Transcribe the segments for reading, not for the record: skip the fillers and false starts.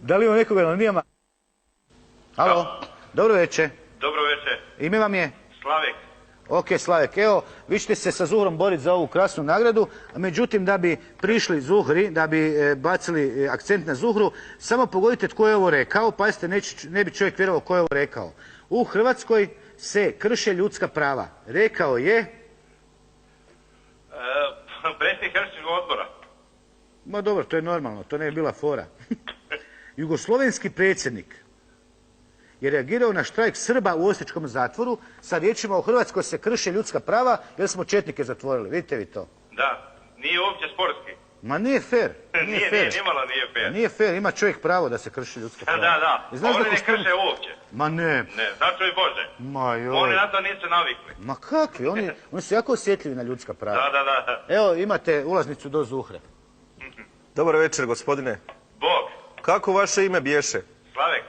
Da li ima nekoga na linijama? Alo, dobro večer. Dobro večer. Ime vam je? Slavek. Ok, Slavek, evo, vi ćete se sa Zuhrom boriti za ovu krasnu nagradu, međutim, da bi prišli Zuhri, da bi bacili akcent na Zuhru, samo pogodite tko je ovo rekao, pazite, ne bi čovjek vjerovao tko je ovo rekao. U Hrvatskoj se krše ljudska prava. Rekao je... Predsjednik Helsinškog odbora. Ma dobro, to je normalno, to ne je bila fora. Jugoslovenski predsjednik je reagirao na štrajk Srba u osječkom zatvoru sa riječima: u Hrvatskoj se krše ljudska prava jer smo četnike zatvorili. Vidite vi to? Da, nije uopće sportski. Ma nije fair. Nije, nimalo nije fair. Nije fair, ima čovjek pravo da se krši ljudska prava. Da. Oni ne krše uopće. Ma ne. Ne, zato i Bože. Ma joj. Oni na to nisu navikli. Ma kakvi, oni su jako osjetljivi na ljudska prava. Da. Evo, imate ulaznicu do Zuhre. Dobar večer, gospodine. Bog. Kako vaše ime bješe? Slavek.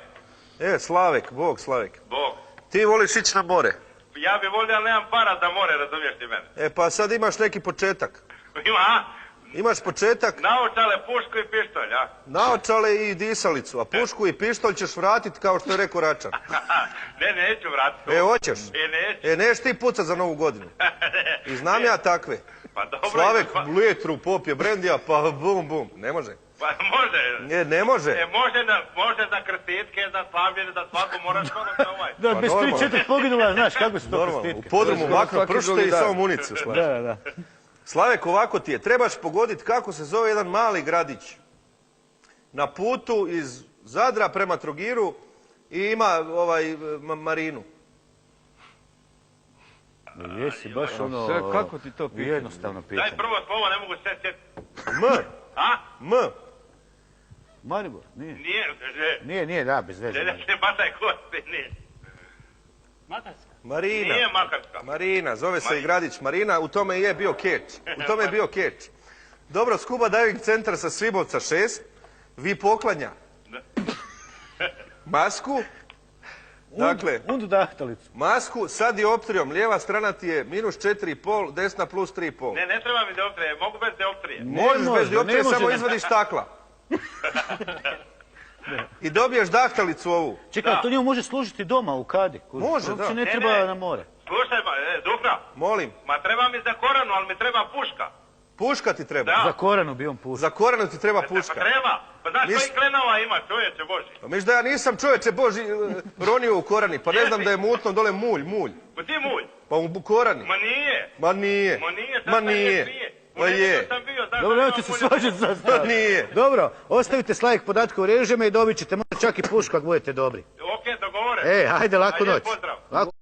Slavek, Bog Slavek. Bog. Ti voliš ići na more? Ja bi volio, ali nemam para za more, razumiješ ti mene? Pa sad imaš neki početak. Ima, Imaš početak, naočale, pušku i pištolj, a? naočale i disalicu, a pušku i pištolj ćeš vratiti kao što je rekao Račan. Ne, neću vratiti. Hoćeš? Neću. Neš ti pucat za Novu godinu. I znam ja takve. Pa dobro. Slavek, litru popije brendija, pa bum. Ne može. Pa može. Ne može. Može za krstitke, za slavljenje, za svadbu, moraš ono ovaj. Da, bez 3-4 poginula, znaš kako su to Normalno, u krstitke. podrumu maknu pršte i samo municiju. Da. Slavek, ovako ti je. Trebaš pogoditi kako se zove jedan mali gradić na putu iz Zadra prema Trogiru i ima marinu. Jesi baš ono... Kako ti to pitanje? Jednostavno pitanje. Daj prvo slovo, ne mogu se sjetiti. M. Maribor, nije. Nije, Nije, bez veze. ne bataj kosti, nije. Marina. Nije Makarska. Marina, zove se i gradić Marina, u tome je bio keč. Dobro, Scuba Diving Centar sa Svibovca 6, vi poklanja masku, dakle, Undu dahtalicu. masku sa dioptrijom, lijeva strana ti je -4,5, desna +3,5. Ne treba mi dioptrije, mogu bez dioptrije. Možeš bez dioptrije, samo izvadiš stakla. I dobiješ dahtalicu ovu. Čekaj, to njemu može služiti doma u kadi. Može, da. Uopće ne treba na more. Slušaj, Dufra, Molim, ma treba mi za koranu, ali mi treba puška. puška ti treba. Da. Za Koranu bi on pušao. Za Koranu ti treba Pa puška. treba. Pa znaš koji klenova ima, čovječe Boži? Pa misliš da ja nisam, čovječe Boži, ronio u Korani, pa ne znam da je mutno dole mulj. Pa ti mulj. Pa u Korani. Ma nije. Ma nije. Ma nije. Ma je. Dobro, nemojte se svađati za stav. Nije. Dobro, ostavite Slavek podatke u režime i dobit ćete možda čak i pušku ako budete dobri. Ok, dogovore. Ajde, laku Ajde, noć. pozdrav. Laku